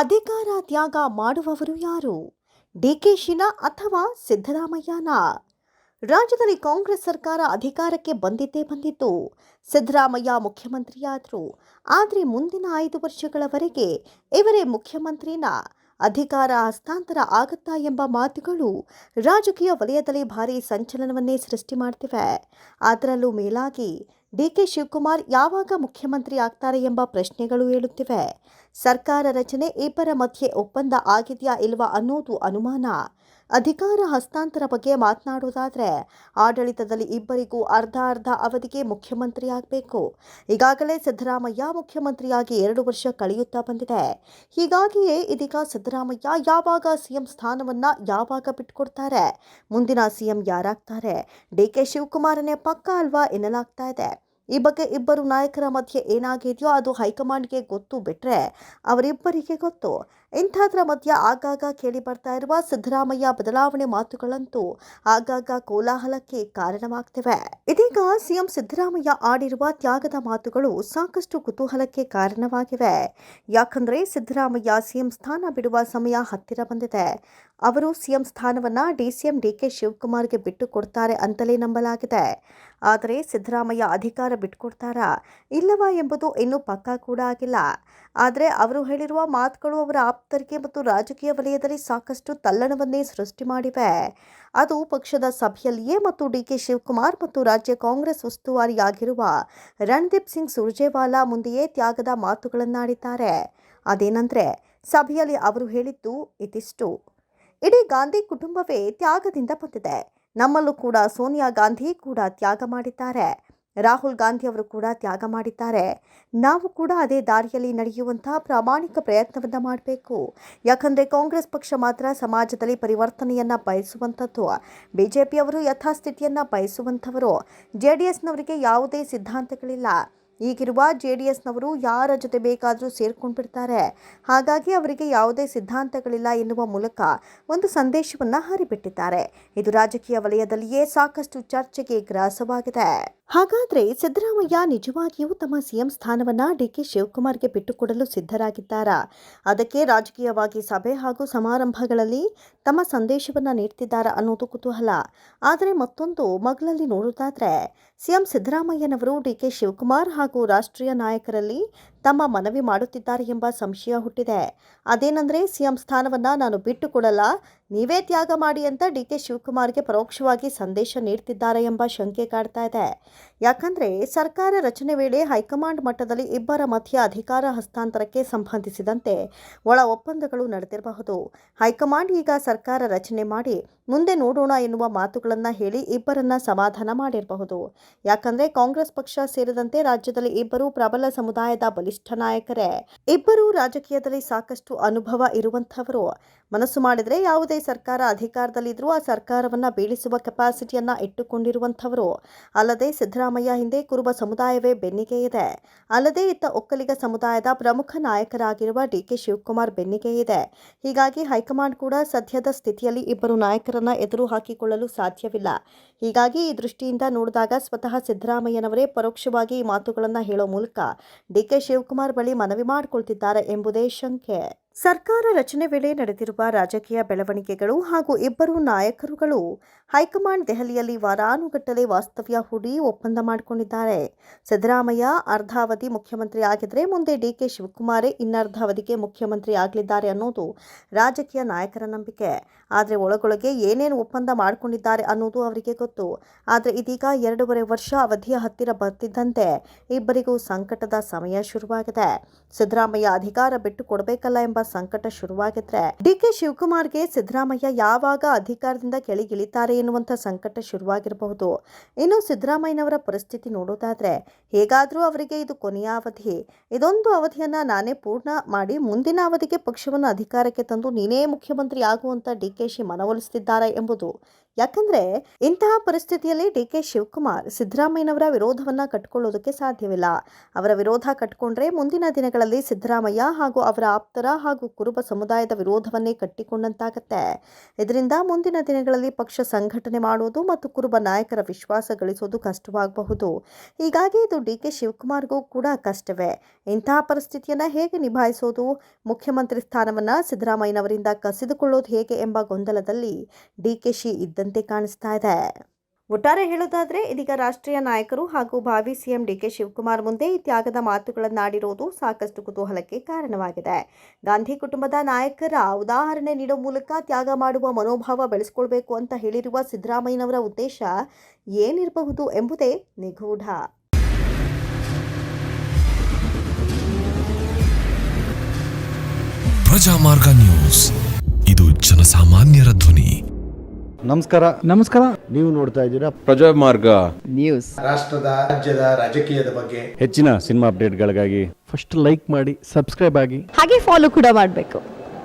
ಅಧಿಕಾರ ತ್ಯಾಗ ಮಾಡುವವರು ಯಾರು? ಡಿಕೆಶಿನ ಅಥವಾ ಸಿದ್ದರಾಮಯ್ಯನ? ರಾಜ್ಯದಲ್ಲಿ ಕಾಂಗ್ರೆಸ್ ಸರ್ಕಾರ ಅಧಿಕಾರಕ್ಕೆ ಬಂದಿತ್ತು. ಸಿದ್ದರಾಮಯ್ಯ ಮುಖ್ಯಮಂತ್ರಿಯಾದರು. ಆದರೆ ಮುಂದಿನ 5 ವರ್ಷಗಳವರೆಗೆ ಇವರೇ ಮುಖ್ಯಮಂತ್ರಿನ ಅಧಿಕಾರ ಹಸ್ತಾಂತರ ಆಗುತ್ತಾ ಎಂಬ ಮಾತುಗಳು ರಾಜಕೀಯ ವಲಯದಲ್ಲಿ ಭಾರೀ ಸಂಚಲನವನ್ನೇ ಸೃಷ್ಟಿ ಮಾಡ್ತಿವೆ. ಅದರಲ್ಲೂ ಮೇಲಾಗಿ ಡಿಕೆ ಶಿವಕುಮಾರ್ ಯಾವಾಗ ಮುಖ್ಯಮಂತ್ರಿ ಆಗ್ತಾರೆ ಎಂಬ ಪ್ರಶ್ನೆಗಳು ಏಳುತ್ತಿವೆ. ಸರ್ಕಾರ ರಚನೆ ಇಬ್ಬರ ಮಧ್ಯೆ ಒಪ್ಪಂದ ಆಗಿದೆಯಾ ಇಲ್ವಾ ಅನ್ನೋದು ಅನುಮಾನ. ಅಧಿಕಾರ ಹಸ್ತಾಂತರ ಬಗ್ಗೆ ಮಾತನಾಡೋದಾದರೆ ಆಡಳಿತದಲ್ಲಿ ಇಬ್ಬರಿಗೂ ಅರ್ಧ ಅವಧಿಗೆ ಮುಖ್ಯಮಂತ್ರಿ ಆಗಬೇಕು. ಈಗಾಗಲೇ ಸಿದ್ದರಾಮಯ್ಯ ಮುಖ್ಯಮಂತ್ರಿಯಾಗಿ 2 ವರ್ಷ ಕಳೆಯುತ್ತಾ ಬಂದಿದೆ. ಹೀಗಾಗಿಯೇ ಇದೀಗ ಸಿದ್ದರಾಮಯ್ಯ ಯಾವಾಗ ಸಿಎಂ ಸ್ಥಾನವನ್ನ ಯಾವಾಗ ಬಿಟ್ಟುಕೊಡ್ತಾರೆ, ಮುಂದಿನ ಸಿಎಂ ಯಾರಾಗ್ತಾರೆ, ಡಿಕೆ ಶಿವಕುಮಾರನೇ ಪಕ್ಕ ಅಲ್ವಾ ಎನ್ನಲಾಗ್ತಾ ಇದೆ. ಈ ಬಗ್ಗೆ ಇಬ್ಬರು ನಾಯಕರ ಮಧ್ಯೆ ಏನಾಗಿದೆಯೋ ಅದು ಹೈಕಮಾಂಡ್ಗೆ ಗೊತ್ತು ಬಿಟ್ರೆ ಅವರಿಬ್ಬರಿಗೆ ಗೊತ್ತು. ಇಂಥದ್ರ ಮಧ್ಯೆ ಆಗಾಗ ಕೇಳಿ ಬರ್ತಾ ಇರುವ ಸಿದ್ದರಾಮಯ್ಯ ಬದಲಾವಣೆ ಮಾತುಗಳಂತೂ ಆಗಾಗ ಕೋಲಾಹಲಕ್ಕೆ ಕಾರಣವಾಗ್ತಿವೆ. ಇದೀಗ ಸಿಎಂ ಸಿದ್ದರಾಮಯ್ಯ ಆಡಿರುವ ತ್ಯಾಗದ ಮಾತುಗಳು ಸಾಕಷ್ಟು ಕುತೂಹಲಕ್ಕೆ ಕಾರಣವಾಗಿವೆ. ಯಾಕಂದ್ರೆ ಸಿದ್ದರಾಮಯ್ಯ ಸಿಎಂ ಸ್ಥಾನ ಬಿಡುವ ಸಮಯ ಹತ್ತಿರ ಬಂದಿದೆ. ಅವರು ಸಿಎಂ ಸ್ಥಾನವನ್ನ ಡಿಸಿಎಂ ಡಿಕೆ ಶಿವಕುಮಾರ್ಗೆ ಬಿಟ್ಟು ಕೊಡ್ತಾರೆ ಅಂತಲೇ ನಂಬಲಾಗಿದೆ. ಆದರೆ ಸಿದ್ದರಾಮಯ್ಯ ಅಧಿಕಾರ ಬಿಟ್ಟುಕೊಡ್ತಾರಾ ಇಲ್ಲವಾ ಎಂಬುದು ಇನ್ನೂ ಪಕ್ಕಾ ಕೂಡ ಆಗಿಲ್ಲ. ಆದರೆ ಅವರು ಹೇಳಿರುವ ಮಾತುಗಳು ಅವರ ಆಪ್ತರಿಗೆ ಮತ್ತು ರಾಜಕೀಯ ವಲಯದಲ್ಲಿ ಸಾಕಷ್ಟು ತಲ್ಲಣವನ್ನೇ ಸೃಷ್ಟಿ ಮಾಡಿವೆ. ಅದು ಪಕ್ಷದ ಸಭೆಯಲ್ಲಿಯೇ ಮತ್ತು ಡಿಕೆ ಶಿವಕುಮಾರ್ ಮತ್ತು ರಾಜ್ಯ ಕಾಂಗ್ರೆಸ್ ಉಸ್ತುವಾರಿಯಾಗಿರುವ ರಣದೀಪ್ ಸಿಂಗ್ ಸುರ್ಜೇವಾಲಾ ಮುಂದೆಯೇ ತ್ಯಾಗದ ಮಾತುಗಳನ್ನಾಡಿದ್ದಾರೆ. ಅದೇನಂದ್ರೆ ಸಭೆಯಲ್ಲಿ ಅವರು ಹೇಳಿದ್ದು ಇದಿಷ್ಟು: ಇಡೀ ಗಾಂಧಿ ಕುಟುಂಬವೇ ತ್ಯಾಗದಿಂದ ಬಂದಿದೆ. ನಮ್ಮಲ್ಲೂ ಕೂಡ ಸೋನಿಯಾ ಗಾಂಧಿ ಕೂಡ ತ್ಯಾಗ ಮಾಡಿದ್ದಾರೆ. ರಾಹುಲ್ ಗಾಂಧಿ ಅವರು ಕೂಡ ತ್ಯಾಗ ಮಾಡಿದ್ದಾರೆ. ನಾವು ಕೂಡ ಅದೇ ದಾರಿಯಲ್ಲಿ ನಡೆಯುವಂತಹ ಪ್ರಾಮಾಣಿಕ ಪ್ರಯತ್ನವನ್ನ ಮಾಡಬೇಕು. ಯಾಕಂದರೆ ಕಾಂಗ್ರೆಸ್ ಪಕ್ಷ ಮಾತ್ರ ಸಮಾಜದಲ್ಲಿ ಪರಿವರ್ತನೆಯನ್ನ ಬಯಸುವಂಥದ್ದು. ಬಿಜೆಪಿಯವರು ಯಥಾಸ್ಥಿತಿಯನ್ನ ಬಯಸುವಂಥವರು. JDSನವರಿಗೆ ಯಾವುದೇ ಸಿದ್ಧಾಂತಗಳಿಲ್ಲ. ಈಗಿರುವ JDSನವರು ಯಾರ ಜೊತೆ ಬೇಕಾದರೂ ಸೇರ್ಕೊಂಡು ಬಿಡ್ತಾರೆ. ಹಾಗಾಗಿ ಅವರಿಗೆ ಯಾವುದೇ ಸಿದ್ಧಾಂತಗಳಿಲ್ಲ ಎನ್ನುವ ಮೂಲಕ ಒಂದು ಸಂದೇಶವನ್ನು ಹರಿಬಿಟ್ಟಿದ್ದಾರೆ. ಇದು ರಾಜಕೀಯ ವಲಯದಲ್ಲಿಯೇ ಸಾಕಷ್ಟು ಚರ್ಚೆಗೆ ಗ್ರಾಸವಾಗಿದೆ. ಹಾಗಾದ್ರೆ ಸಿದ್ದರಾಮಯ್ಯ ನಿಜವಾಗಿಯೂ ತಮ್ಮ ಸಿಎಂ ಸ್ಥಾನವನ್ನ ಡಿಕೆ ಶಿವಕುಮಾರ್ಗೆ ಬಿಟ್ಟುಕೊಡಲು ಸಿದ್ಧರಾಗಿದ್ದಾರಾ? ಅದಕ್ಕೆ ರಾಜಕೀಯವಾಗಿ ಸಭೆ ಹಾಗೂ ಸಮಾರಂಭಗಳಲ್ಲಿ ತಮ್ಮ ಸಂದೇಶವನ್ನ ನೀಡ್ತಿದ್ದಾರಾ ಅನ್ನೋದು ಕುತೂಹಲ. ಆದರೆ ಮತ್ತೊಂದು ಮಗ್ಲಲ್ಲಿ ನೋಡೋದಾದ್ರೆ ಸಿಎಂ ಸಿದ್ದರಾಮಯ್ಯನವರು ಡಿಕೆ ಶಿವಕುಮಾರ್ ಹಾಗೂ ರಾಷ್ಟ್ರೀಯ ನಾಯಕರಲ್ಲಿ ತಮ್ಮ ಮನವಿ ಮಾಡುತ್ತಿದ್ದಾರೆ ಎಂಬ ಸಂಶಯ ಹುಟ್ಟಿದೆ. ಅದೇನೆಂದರೆ ಸಿಎಂ ಸ್ಥಾನವನ್ನ ನಾನು ಬಿಟ್ಟುಕೊಡಲ್ಲ, ನೀವೇ ತ್ಯಾಗ ಮಾಡಿ ಅಂತ ಡಿಕೆ ಶಿವಕುಮಾರ್ಗೆ ಪರೋಕ್ಷವಾಗಿ ಸಂದೇಶ ನೀಡ್ತಿದ್ದಾರೆ ಎಂಬ ಶಂಕೆ ಕಾಡ್ತಾ ಇದೆ. ಯಾಕಂದ್ರೆ ಸರ್ಕಾರ ರಚನೆ ವೇಳೆ ಹೈಕಮಾಂಡ್ ಮಟ್ಟದಲ್ಲಿ ಇಬ್ಬರ ಮಧ್ಯೆ ಅಧಿಕಾರ ಹಸ್ತಾಂತರಕ್ಕೆ ಸಂಬಂಧಿಸಿದಂತೆ ಒಳ ಒಪ್ಪಂದಗಳು ನಡೆದಿರಬಹುದು. ಹೈಕಮಾಂಡ್ ಈಗ ಸರ್ಕಾರ ರಚನೆ ಮಾಡಿ ಮುಂದೆ ನೋಡೋಣ ಎನ್ನುವ ಮಾತುಗಳನ್ನ ಹೇಳಿ ಇಬ್ಬರನ್ನ ಸಮಾಧಾನ ಮಾಡಿರಬಹುದು. ಯಾಕಂದ್ರೆ ಕಾಂಗ್ರೆಸ್ ಪಕ್ಷ ಸೇರಿದಂತೆ ರಾಜ್ಯದಲ್ಲಿ ಇಬ್ಬರು ಪ್ರಬಲ ಸಮುದಾಯದ ಬಲಿಷ್ಠ ನಾಯಕರೇ. ಇಬ್ಬರು ರಾಜಕೀಯದಲ್ಲಿ ಸಾಕಷ್ಟು ಅನುಭವ ಇರುವಂತಹವರು. ಮನಸ್ಸು ಮಾಡಿದ್ರೆ ಯಾವುದೇ ಸರ್ಕಾರ ಅಧಿಕಾರದಲ್ಲಿದ್ರೂ ಆ ಸರ್ಕಾರವನ್ನ ಬೀಳಿಸುವ ಕೆಪಾಸಿಟಿಯನ್ನ ಇಟ್ಟುಕೊಂಡಿರುವಂತಹವರು. ಅಲ್ಲದೆ ಸಿದ್ದರಾಮಯ್ಯ ಹಿಂದೆ ಕುರುಬ ಸಮುದಾಯವೇ ಬೆನ್ನಿಗೆ ಇದೆ. ಅಲ್ಲದೆ ಇತ್ತ ಒಕ್ಕಲಿಗ ಸಮುದಾಯದ ಪ್ರಮುಖ ನಾಯಕರಾಗಿರುವ ಡಿಕೆ ಶಿವಕುಮಾರ್ ಬೆನ್ನಿಗೆ ಇದೆ. ಹೀಗಾಗಿ ಹೈಕಮಾಂಡ್ ಕೂಡ ಸದ್ಯದ ಸ್ಥಿತಿಯಲ್ಲಿ ಇಬ್ಬರು ನಾಯಕರನ್ನ ಎದುರು ಹಾಕಿಕೊಳ್ಳಲು ಸಾಧ್ಯವಿಲ್ಲ. ಹೀಗಾಗಿ ಈ ದೃಷ್ಟಿಯಿಂದ ನೋಡಿದಾಗ ಸ್ವತಃ ಸಿದ್ದರಾಮಯ್ಯನವರೇ ಪರೋಕ್ಷವಾಗಿ ಈ ಮಾತುಗಳನ್ನು ಹೇಳೋ ಮೂಲಕ ಡಿಕೆ ಶಿವಕುಮಾರ್ ಬಳಿ ಮನವಿ ಮಾಡಿಕೊಳ್ತಿದ್ದಾರೆ ಎಂಬುದೇ ಶಂಕೆ. ಸರ್ಕಾರ ರಚನೆ ವೇಳೆ ನಡೆದಿರುವ ರಾಜಕೀಯ ಬೆಳವಣಿಗೆಗಳು ಹಾಗೂ ಇಬ್ಬರು ನಾಯಕರುಗಳು ಹೈಕಮಾಂಡ್ ದೆಹಲಿಯಲ್ಲಿ ವಾರಾನುಗಟ್ಟಲೆ ವಾಸ್ತವ್ಯ ಹೂಡಿ ಒಪ್ಪಂದ ಮಾಡಿಕೊಂಡಿದ್ದಾರೆ. ಸಿದ್ದರಾಮಯ್ಯ ಅರ್ಧಾವಧಿ ಮುಖ್ಯಮಂತ್ರಿ ಆಗಿದ್ರೆ ಮುಂದೆ ಡಿಕೆ ಶಿವಕುಮಾರೇ ಇನ್ನರ್ಧ ಅವಧಿಗೆ ಮುಖ್ಯಮಂತ್ರಿ ಆಗಲಿದ್ದಾರೆ ಅನ್ನೋದು ರಾಜಕೀಯ ನಾಯಕರ ನಂಬಿಕೆ. ಆದರೆ ಒಳಗೊಳಗೆ ಏನೇನು ಒಪ್ಪಂದ ಮಾಡಿಕೊಂಡಿದ್ದಾರೆ ಅನ್ನೋದು ಅವರಿಗೆ ಗೊತ್ತು. ಆದರೆ ಇದೀಗ 2.5 ವರ್ಷ ಅವಧಿಯ ಹತ್ತಿರ ಬರ್ತಿದ್ದಂತೆ ಇಬ್ಬರಿಗೂ ಸಂಕಟದ ಸಮಯ ಶುರುವಾಗಿದೆ. ಸಿದ್ದರಾಮಯ್ಯ ಅಧಿಕಾರ ಬಿಟ್ಟು ಕೊಡಬೇಕಲ್ಲ ಎಂಬ ಸಂಕಟ ಶುರುವಾಗಿದ್ರೆ ಡಿಕೆ ಶಿವಕುಮಾರ್ಗೆ ಸಿದ್ದರಾಮಯ್ಯ ಯಾವಾಗ ಅಧಿಕಾರದಿಂದ ಕೆಳಗಿಳಿತಾರೆ ಎನ್ನುವಂಥ ಸಂಕಟ ಶುರುವಾಗಿರಬಹುದು. ಇನ್ನು ಸಿದ್ದರಾಮಯ್ಯನವರ ಪರಿಸ್ಥಿತಿ ನೋಡೋದಾದ್ರೆ ಹೇಗಾದರೂ ಅವರಿಗೆ ಇದು ಕೊನೆಯ ಅವಧಿ. ಇದೊಂದು ಅವಧಿಯನ್ನ ನಾನೇ ಪೂರ್ಣ ಮಾಡಿ ಮುಂದಿನ ಅವಧಿಗೆ ಪಕ್ಷವನ್ನು ಅಧಿಕಾರಕ್ಕೆ ತಂದು ನೀನೇ ಮುಖ್ಯಮಂತ್ರಿ ಆಗುವಂತ ಡಿಕೆಶಿ ಮನವೊಲಿಸುತ್ತಿದ್ದಾರೆ ಎಂಬುದು. ಯಾಕಂದ್ರೆ ಇಂತಹ ಪರಿಸ್ಥಿತಿಯಲ್ಲಿ ಡಿಕೆ ಶಿವಕುಮಾರ್ ಸಿದ್ದರಾಮಯ್ಯನವರ ವಿರೋಧವನ್ನ ಕಟ್ಟಿಕೊಳ್ಳೋದಕ್ಕೆ ಸಾಧ್ಯವಿಲ್ಲ. ಅವರ ವಿರೋಧ ಕಟ್ಟಿಕೊಂಡ್ರೆ ಮುಂದಿನ ದಿನಗಳಲ್ಲಿ ಸಿದ್ದರಾಮಯ್ಯ ಹಾಗೂ ಅವರ ಆಪ್ತರ ಹಾಗೂ ಹಾಗೂ ಕುರುಬ ಸಮುದಾಯದ ವಿರೋಧವನ್ನೇ ಕಟ್ಟಿಕೊಂಡಂತಾಗತ್ತೆ. ಇದರಿಂದ ಮುಂದಿನ ದಿನಗಳಲ್ಲಿ ಪಕ್ಷ ಸಂಘಟನೆ ಮಾಡುವುದು ಮತ್ತು ಕುರುಬ ನಾಯಕರ ವಿಶ್ವಾಸ ಗಳಿಸುವುದು ಕಷ್ಟವಾಗಬಹುದು. ಹೀಗಾಗಿ ಇದು ಡಿಕೆ ಶಿವಕುಮಾರ್ಗೂ ಕೂಡ ಕಷ್ಟವೇ. ಇಂತಹ ಪರಿಸ್ಥಿತಿಯನ್ನು ಹೇಗೆ ನಿಭಾಯಿಸೋದು, ಮುಖ್ಯಮಂತ್ರಿ ಸ್ಥಾನವನ್ನು ಸಿದ್ದರಾಮಯ್ಯನವರಿಂದ ಕಸಿದುಕೊಳ್ಳೋದು ಹೇಗೆ ಎಂಬ ಗೊಂದಲದಲ್ಲಿ ಡಿಕೆಶಿ ಇದ್ದಂತೆ ಕಾಣಿಸ್ತಾ ಇದೆ. ಒಟ್ಟಾರೆ ಹೇಳೋದಾದರೆ ಇದೀಗ ರಾಷ್ಟ್ರೀಯ ನಾಯಕರು ಹಾಗೂ ಭಾವಿ ಸಿಎಂ ಡಿಕೆ ಶಿವಕುಮಾರ್ ಮುಂದೆ ಈ ತ್ಯಾಗದ ಮಾತುಗಳನ್ನಾಡಿರೋದು ಸಾಕಷ್ಟು ಕುತೂಹಲಕ್ಕೆ ಕಾರಣವಾಗಿದೆ. ಗಾಂಧಿ ಕುಟುಂಬದ ನಾಯಕರ ಉದಾಹರಣೆ ನೀಡೋ ಮೂಲಕ ತ್ಯಾಗ ಮಾಡುವ ಮನೋಭಾವ ಬೆಳೆಸ್ಕೊಳ್ಬೇಕು ಅಂತ ಹೇಳಿರುವ ಸಿದ್ದರಾಮಯ್ಯನವರ ಉದ್ದೇಶ ಏನಿರಬಹುದು ಎಂಬುದೇ ನಿಗೂಢ. ಪ್ರಜಾಮಾರ್ಗ ನ್ಯೂಸ್, ಇದು ಜನಸಾಮಾನ್ಯರ ಧ್ವನಿ. ನಮಸ್ಕಾರ. ನೀವು ನೋಡ್ತಾ ಇದ್ದೀರಾ ಪ್ರಜಾಮಾರ್ಗ ನ್ಯೂಸ್. ರಾಷ್ಟ್ರದ, ರಾಜ್ಯದ, ರಾಜಕೀಯದ ಬಗ್ಗೆ ಹೆಚ್ಚಿನ ಸಿನಿಮಾ ಅಪ್ಡೇಟ್ಗಳಿಗಾಗಿ ಫಸ್ಟ್ ಲೈಕ್ ಮಾಡಿ, ಸಬ್ಸ್ಕ್ರೈಬ್ ಆಗಿ, ಹಾಗೆ ಫಾಲೋ ಕೂಡ ಮಾಡಬೇಕು.